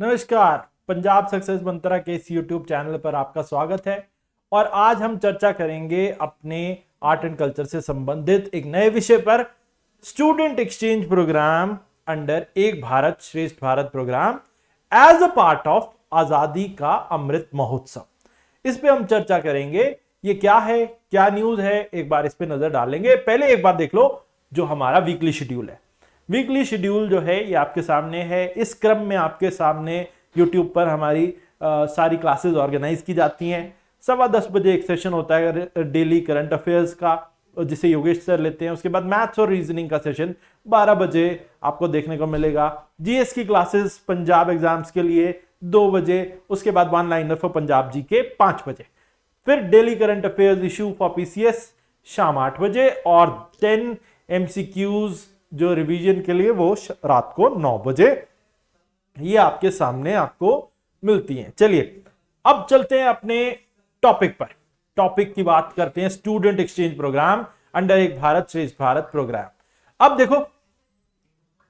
नमस्कार। पंजाब सक्सेस मंत्रा के इस यूट्यूब चैनल पर आपका स्वागत है। और आज हम चर्चा करेंगे अपने आर्ट एंड कल्चर से संबंधित एक नए विषय पर, स्टूडेंट एक्सचेंज प्रोग्राम अंडर एक Bharat Shreshtha Bharat programme as a part of Azadi ka Amrit Mahotsav. इस पे हम चर्चा करेंगे। ये क्या है, क्या न्यूज है, एक बार इस पे नजर डालेंगे। पहले एक बार देख लो जो हमारा वीकली शेड्यूल है। वीकली शेड्यूल जो है ये आपके सामने है। इस क्रम में आपके सामने यूट्यूब पर हमारी सारी क्लासेस ऑर्गेनाइज की जाती हैं। 10:15 बजे एक सेशन होता है डेली करंट अफेयर्स का, जिसे योगेश सर लेते हैं। उसके बाद मैथ्स और रीजनिंग का सेशन 12 बजे आपको देखने को मिलेगा। जीएस की क्लासेस पंजाब एग्जाम्स के लिए 2 बजे। उसके बाद वन लाइनर फॉर पंजाब जी के 5 बजे। फिर daily current affairs issue for PCS शाम 8 बजे। और 10 एमसीक्यूज जो रिवीजन के लिए वो रात को 9 बजे ये आपके सामने आपको मिलती हैं। चलिए अब चलते हैं अपने टॉपिक पर। टॉपिक की बात करते हैं, स्टूडेंट एक्सचेंज प्रोग्राम अंडर एक भारत श्रेष्ठ भारत प्रोग्राम। अब देखो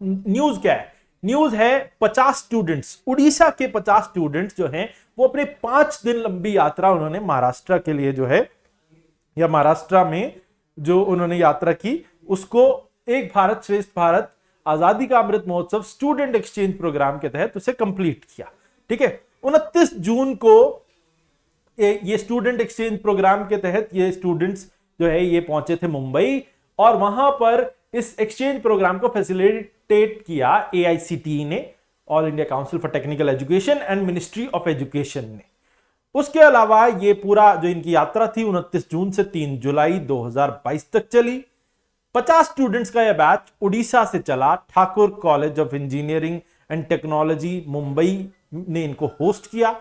न्यूज क्या है। न्यूज है 50 स्टूडेंट्स, उड़ीसा के 50 स्टूडेंट्स जो हैं वो अपने 5 दिन लंबी यात्रा उन्होंने महाराष्ट्र के लिए जो है, या महाराष्ट्र में जो उन्होंने यात्रा की, उसको एक भारत श्रेष्ठ भारत आजादी ka Amrit Mahotsav student exchange programme के तहत उसे कंप्लीट किया। ठीक है, 29 जून को ये स्टूडेंट एक्सचेंज प्रोग्राम के तहत ये स्टूडेंट्स जो है ये पहुंचे थे मुंबई। और वहां पर इस एक्सचेंज प्रोग्राम को फैसिलिटेट किया एआईसीटीई ने, all India council for technical education and ministry of education ने। उसके अलावा ये पूरा जो इनकी यात्रा थी 29 जून से 3 जुलाई 2022 तक चली। 50 स्टूडेंट्स का यह बैच उड़ीसा से चला। Thakur college of engineering and technology Mumbai ने इनको होस्ट किया।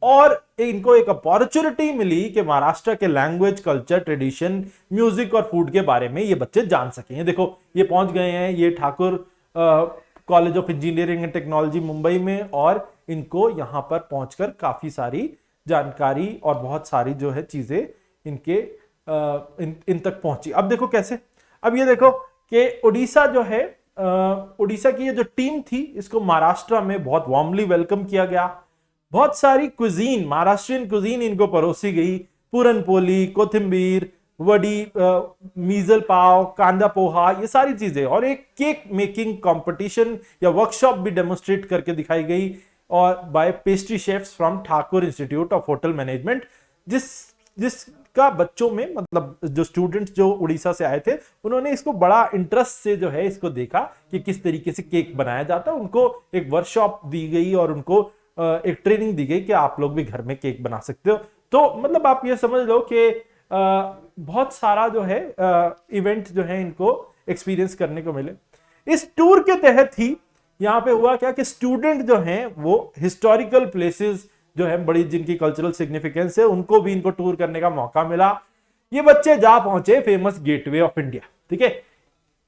और इनको एक अपॉर्चुनिटी मिली कि महाराष्ट्र के लैंग्वेज, कल्चर, ट्रेडिशन, म्यूजिक और फूड के बारे में ये बच्चे जान सकें। देखो ये पहुंच गए हैं ये Thakur college of engineering and technology Mumbai में, और इनको यहां पर पहुंचकर काफी सारी जानकारी और बहुत सारी जो है चीजें इनके इन तक पहुंची। अब देखो कैसे। अब ये देखो कि उड़ीसा जो है, उड़ीसा की ये जो टीम थी इसको महाराष्ट्र में बहुत वार्मली वेलकम किया गया। बहुत सारी कुजीन, महाराष्ट्रियन कुजीन इनको परोसी गई। पूरन पोली, कोथिंबीर वड़ी, मीजल पाव, कांदा पोहा, ये सारी चीजें। और एक केक मेकिंग कंपटीशन या वर्कशॉप भी डेमोन्स्ट्रेट करके दिखाई गई, और by pastry chefs from Thakur institute of hotel management, जिसका बच्चों में, मतलब जो स्टूडेंट्स जो उड़ीसा से आए थे उन्होंने इसको बड़ा इंटरेस्ट से जो है इसको देखा कि किस तरीके से केक बनाया जाता है। उनको एक वर्कशॉप दी गई और उनको एक ट्रेनिंग दी गई कि आप लोग भी घर में केक बना सकते हो। तो मतलब आप ये समझ लो कि बहुत सारा जो है इवेंट जो है इनको एक्सपीरियंस करने को मिले। इस टूर के तहत ही यहां पे हुआ क्या कि स्टूडेंट जो हैं वो हिस्टोरिकल प्लेसेस जो है बड़ी, जिनकी कल्चरल सिग्निफिकेंस है, उनको भी इनको टूर करने का मौका मिला। ये बच्चे जा पहुंचे फेमस गेटवे ऑफ इंडिया, ठीक है,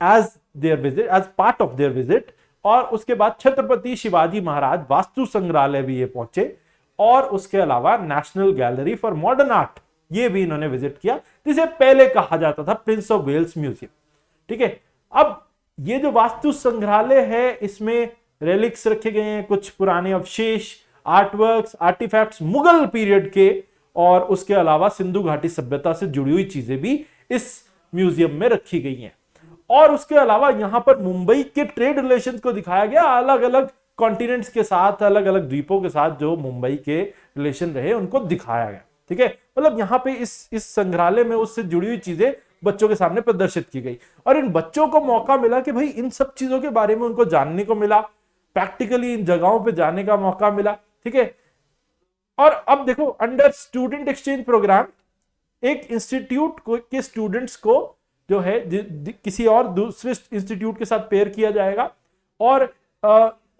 as their visit, as part of their visit. और उसके बाद छत्रपति शिवाजी महाराज वास्तु संग्रहालय भी ये पहुंचे। और उसके अलावा national gallery for modern art ये भी इन्होंने विजिट किया, जिसे पहले कहा जाता था प्रिंस ऑफ वेल्स म्यूजियम। ठीक है, अब ये जो वास्तु संग्रहालय है इसमें रेलिक्स रखे गए हैं, कुछ पुराने अवशेष, आर्टवर्क्स, आर्टिफैक्ट्स मुगल पीरियड के, और उसके अलावा सिंधु घाटी सभ्यता से जुड़ी हुई चीजें भी इस म्यूजियम में रखी गई हैं। और उसके अलावा यहां पर मुंबई के ट्रेड रिलेशंस को दिखाया गया, अलग अलग कॉन्टिनेंट्स के साथ, अलग अलग द्वीपों के साथ जो मुंबई के रिलेशन रहे उनको दिखाया गया। ठीक है, मतलब यहां पे इस संग्रहालय में उससे जुड़ी हुई चीजें बच्चों के सामने प्रदर्शित की गई। और इन बच्चों को मौका मिला कि भाई इन सब चीजों के बारे में उनको जानने को मिला, प्रैक्टिकली इन जगहों पे जाने का मौका मिला। ठीक है, और अब देखो अंडर स्टूडेंट एक्सचेंज प्रोग्राम एक इंस्टीट्यूट के स्टूडेंट्स को जो है किसी और दूसरे इंस्टीट्यूट के साथ पेयर किया जाएगा। और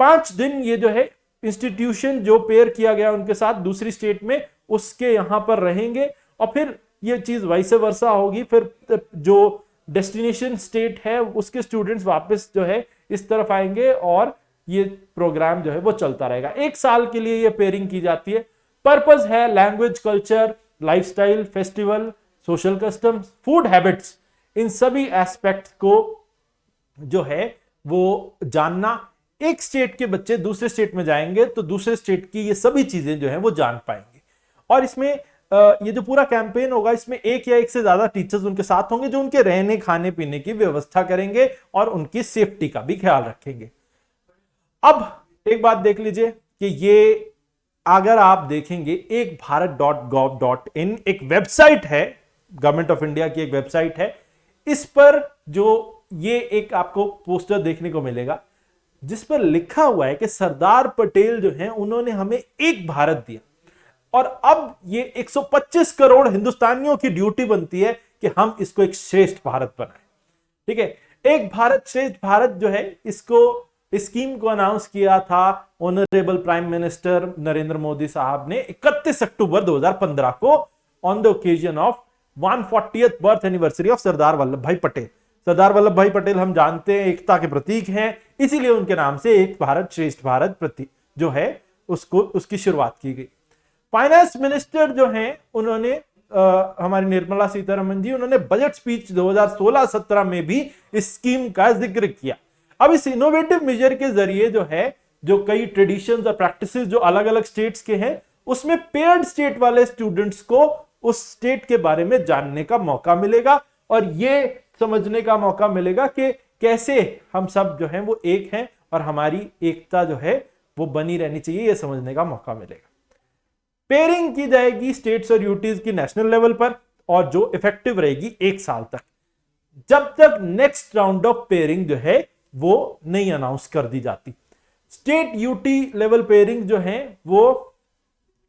5 दिन ये जो है इंस्टीट्यूशन जो पेयर किया गया उनके साथ दूसरी स्टेट में, उसके यहां पर रहेंगे। और फिर ये चीज वैसे वर्षा होगी, फिर जो डेस्टिनेशन स्टेट है उसके स्टूडेंट्स वापस जो है इस तरफ आएंगे, और ये प्रोग्राम जो है वो चलता रहेगा। 1 साल के लिए ये पेयरिंग की जाती है। पर्पस है language, culture, lifestyle, festival, social customs, food habits, इन सभी एस्पेक्ट को जो है वो जानना। एक स्टेट के बच्चे दूसरे स्टेट में जाएंगे तो दूसरे स्टेट की ये सभी चीजें जो है वो जान पाएंगे। और इसमें ये जो पूरा कैंपेन होगा इसमें एक या एक से ज्यादा टीचर्स उनके साथ होंगे जो उनके रहने खाने पीने की व्यवस्था करेंगे और उनकी सेफ्टी का भी ख्याल रखेंगे। अब एक बात देख लीजिए कि ये अगर आप देखेंगे एक भारत.gov.in एक वेबसाइट है, गवर्नमेंट ऑफ इंडिया की एक वेबसाइट है। इस पर जो ये एक आपको पोस्टर देखने को मिलेगा जिस पर लिखा हुआ है कि सरदार पटेल जो हैं उन्होंने हमें एक भारत दिया और अब ये 125 करोड़ हिंदुस्तानियों की ड्यूटी बनती है कि हम इसको एक श्रेष्ठ भारत बनाएं। ठीक है, एक भारत श्रेष्ठ भारत जो है इसको स्कीम को अनाउंस किया था honourable prime minister Narendra Modi साहब ने 31 अक्टूबर 2015 को on the occasion of 140th birth anniversary of Sardar Vallabh Bhai Patel. सरदार वल्लभ भाई पटेल हम जानते हैं एकता के प्रतीक हैं, इसीलिए उनके नाम से एक भारत श्रेष्ठ भारत प्रतीक जो है उसकी शुरुआत की गई। फाइनेंस मिनिस्टर जो हैं उन्होंने हमारी निर्मला सीतारमण जी उन्होंने बजट स्पीच 2016-17 में भी इस स्कीम का जिक्र किया। अब इस इनोवेटिव मेजर के जरिए जो है जो कई ट्रेडिशंस और प्रैक्टिसेस जो अलग अलग स्टेट्स के हैं उसमें पेयर्ड स्टेट वाले स्टूडेंट्स को उस स्टेट के बारे में जानने का मौका मिलेगा और ये समझने का मौका मिलेगा कि कैसे हम सब जो हैं वो एक हैं और हमारी एकता जो है वो बनी रहनी चाहिए, ये समझने का मौका मिलेगा। पेयरिंग की जाएगी स्टेट्स और यूटीज की नेशनल लेवल पर और जो इफेक्टिव रहेगी 1 साल तक, जब तक नेक्स्ट राउंड ऑफ पेयरिंग जो है वो नहीं अनाउंस कर दी जाती। स्टेट यूटी लेवल पेयरिंग जो है वो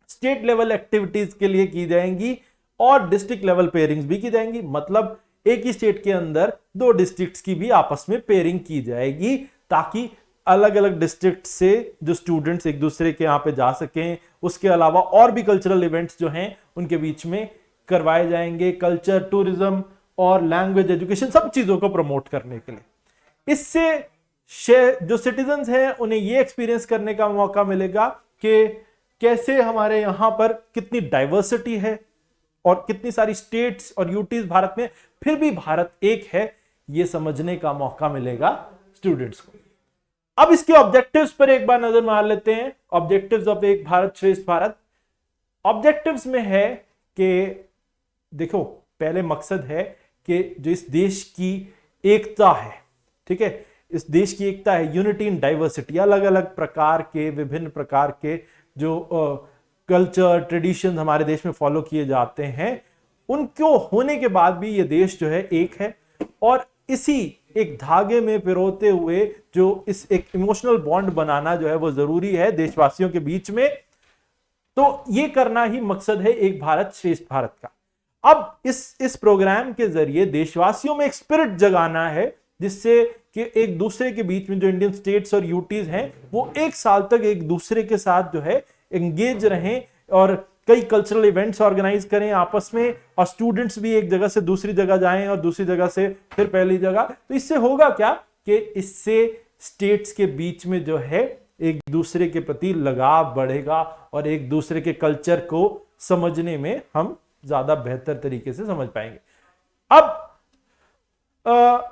स्टेट लेवल एक्टिविटीज के लिए की जाएंगी और डिस्ट्रिक्ट लेवल पेयरिंग्स भी की जाएंगी। मतलब एक ही स्टेट के अंदर 2 डिस्ट्रिक्ट्स की भी आपस में पेयरिंग की जाएगी ताकि अलग अलग डिस्ट्रिक्ट से जो स्टूडेंट्स एक दूसरे के यहाँ पे जा सकें। उसके अलावा और भी कल्चरल इवेंट्स जो हैं उनके बीच में करवाए जाएंगे, कल्चर, टूरिज्म और लैंग्वेज एजुकेशन सब चीजों को प्रमोट करने के लिए। इससे जो सिटीजन्स हैं उन्हें ये एक्सपीरियंस करने का मौका मिलेगा कि कैसे हमारे यहाँ पर कितनी डाइवर्सिटी है और कितनी सारी स्टेट्स और यूटीज भारत में, फिर भी भारत एक है, ये समझने का मौका मिलेगा स्टूडेंट्स को। अब इसके ऑब्जेक्टिव्स पर एक बार नजर मार लेते हैं। ऑब्जेक्टिव्स ऑफ एक भारत श्रेष्ठ भारत ऑब्जेक्टिव्स में है कि देखो पहले मकसद है कि जो इस देश की एकता है, ठीक है, इस देश की एकता है, यूनिटी इन डाइवर्सिटी, अलग अलग प्रकार के विभिन्न प्रकार के जो कल्चर ट्रेडिशन हमारे देश में फॉलो किए जाते हैं उनको होने के बाद भी ये देश जो है एक है और इसी एक धागे में पिरोते हुए जो इस एक इमोशनल बॉन्ड बनाना जो है वो जरूरी है देशवासियों के बीच में। तो ये करना ही मकसद है एक भारत श्रेष्ठ भारत का। अब इस प्रोग्राम के जरिए देशवासियों में एक स्पिरिट जगाना है जिससे कि एक दूसरे के बीच में जो इंडियन स्टेट्स और यूटीज हैं वो 1 साल तक एक दूसरे के साथ जो है एंगेज रहें और कई कल्चरल इवेंट्स ऑर्गेनाइज करें आपस में और स्टूडेंट्स भी एक जगह से दूसरी जगह जाएं और दूसरी जगह से फिर पहली जगह। तो इससे होगा क्या कि इससे स्टेट्स के बीच में जो है एक दूसरे के प्रति लगाव बढ़ेगा और एक दूसरे के कल्चर को समझने में हम ज्यादा बेहतर तरीके से समझ पाएंगे। अब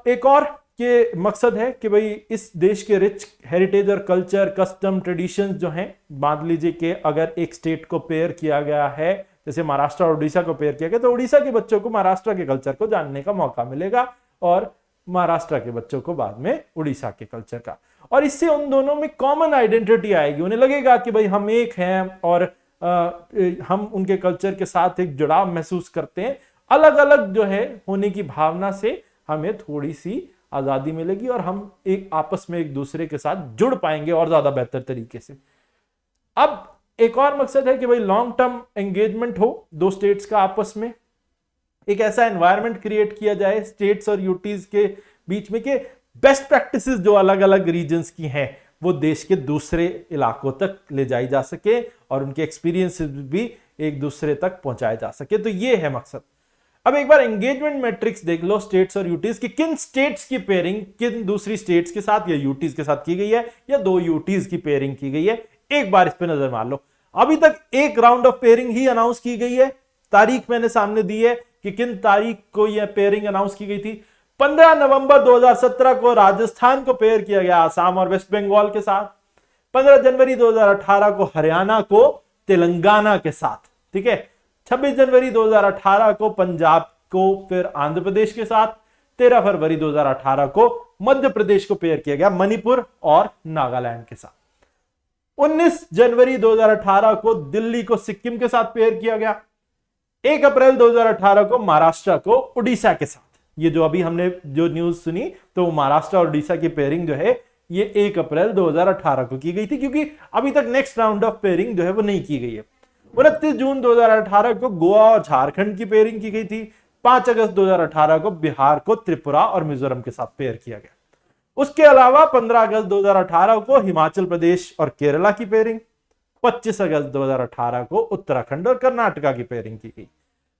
एक और के मकसद है कि भाई इस देश के रिच हेरिटेज और कल्चर कस्टम ट्रेडिशंस जो हैं, मान लीजिए कि अगर एक स्टेट को पेयर किया गया है, जैसे महाराष्ट्र और उड़ीसा को पेयर किया गया, तो उड़ीसा के बच्चों को महाराष्ट्र के कल्चर को जानने का मौका मिलेगा और महाराष्ट्र के बच्चों को बाद में उड़ीसा के कल्चर का। और इससे उन दोनों में कॉमन आइडेंटिटी आएगी, उन्हें लगेगा कि भाई हम एक हैं और हम उनके कल्चर के साथ एक जुड़ाव महसूस करते हैं। अलग अलग जो है होने की भावना से हमें थोड़ी सी आजादी मिलेगी और हम एक आपस में एक दूसरे के साथ जुड़ पाएंगे और ज्यादा बेहतर तरीके से। अब एक और मकसद है कि भाई लॉन्ग टर्म एंगेजमेंट हो 2 स्टेट्स का आपस में, एक ऐसा एनवायरनमेंट क्रिएट किया जाए स्टेट्स और यूटीज के बीच में कि बेस्ट प्रैक्टिसेस जो अलग अलग रीजन्स की हैं वो देश के दूसरे इलाकों तक ले जाई जा सके और उनके एक्सपीरियंसेस भी एक दूसरे तक पहुंचाए जा सके। तो ये है मकसद। अब एक बार एंगेजमेंट मैट्रिक्स देख लो स्टेट्स और यूटीज की, किन स्टेट्स की पेयरिंग किन दूसरी स्टेट्स के साथ या यूटीज के साथ की गई है या 2 यूटीज की पेयरिंग की गई है, एक बार इस पे नजर मार लो। अभी तक एक round of pairing he announce की गई है, तारीख मैंने सामने दी है कि किन तारीख को यह पेयरिंग अनाउंस की गई थी। 15 नवंबर 2017 को राजस्थान को पेयर किया गया आसाम और वेस्ट बंगाल के साथ। 15 जनवरी 2018 को हरियाणा को तेलंगाना के साथ, ठीक है। 26 जनवरी 2018 को पंजाब को फिर आंध्र प्रदेश के साथ। 13 फरवरी 2018 को मध्य प्रदेश को पेयर किया गया मणिपुर और नागालैंड के साथ। 19 जनवरी 2018 को दिल्ली को सिक्किम के साथ पेयर किया गया। 1 अप्रैल 2018 को महाराष्ट्र को उड़ीसा के साथ। ये जो अभी हमने जो न्यूज सुनी तो महाराष्ट्र और उड़ीसा की पेयरिंग जो है ये 1 अप्रैल 2018 को की गई थी, क्योंकि अभी तक नेक्स्ट राउंड ऑफ पेयरिंग जो है वो नहीं की गई है। 29 जून 2018 को गोवा और झारखंड की पेयरिंग की गई थी। 5 अगस्त 2018 को बिहार को त्रिपुरा और मिजोरम के साथ पेयर किया गया। उसके अलावा 15 अगस्त 2018 को हिमाचल प्रदेश और केरला की पेयरिंग। 25 अगस्त 2018 को उत्तराखंड और कर्नाटका की पेयरिंग की गई।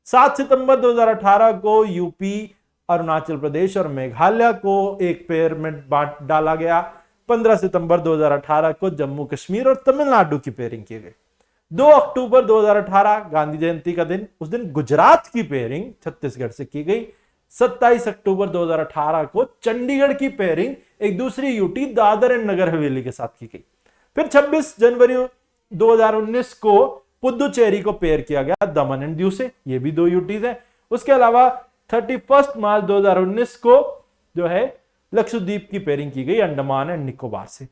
7 सितंबर 2018 को यूपी, अरुणाचल प्रदेश और मेघालय को एक पेयर में बांट डाला गया। 15 सितंबर 2018 को जम्मू कश्मीर और तमिलनाडु की पेयरिंग की गई। 2 अक्टूबर 2018 गांधी जयंती का दिन, उस दिन गुजरात की पेयरिंग छत्तीसगढ़ से की गई। 27 अक्टूबर 2018 को चंडीगढ़ की पेयरिंग एक दूसरी यूटी दादर एंड नगर हवेली के साथ की गई। फिर 26 जनवरी 2019 को पुदुचेरी को पेयर किया गया दमन एंड दीव से, ये भी 2 यूटीज है। उसके अलावा 31 मार्च 2019 को जो है लक्षद्वीप की पेयरिंग की गई अंडमान एंड निकोबार से।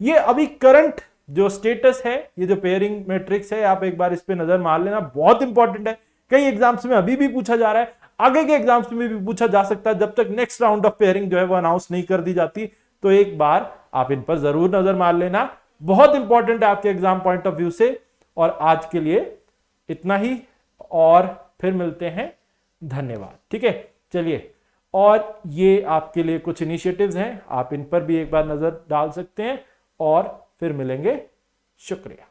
ये अभी करंट जो स्टेटस है, ये जो पेयरिंग मैट्रिक्स है, आप एक बार इस पे नजर मार लेना, बहुत इंपॉर्टेंट है। कई एग्जाम्स में अभी भी पूछा जा रहा है, आगे के एग्जाम्स में भी पूछा जा सकता है, जब तक नेक्स्ट राउंड ऑफ पेयरिंग जो है वो अनाउंस नहीं कर दी जाती। तो एक बार आप इन पर जरूर नजर मार लेना, बहुत इंपॉर्टेंट है आपके एग्जाम पॉइंट ऑफ व्यू से। और आज के लिए इतना ही, और फिर मिलते हैं। धन्यवाद। ठीक है, चलिए। और ये आपके लिए कुछ इनिशिएटिव्स हैं, आप इन पर भी एक बार नजर डाल सकते हैं, और फिर मिलेंगे। शुक्रिया।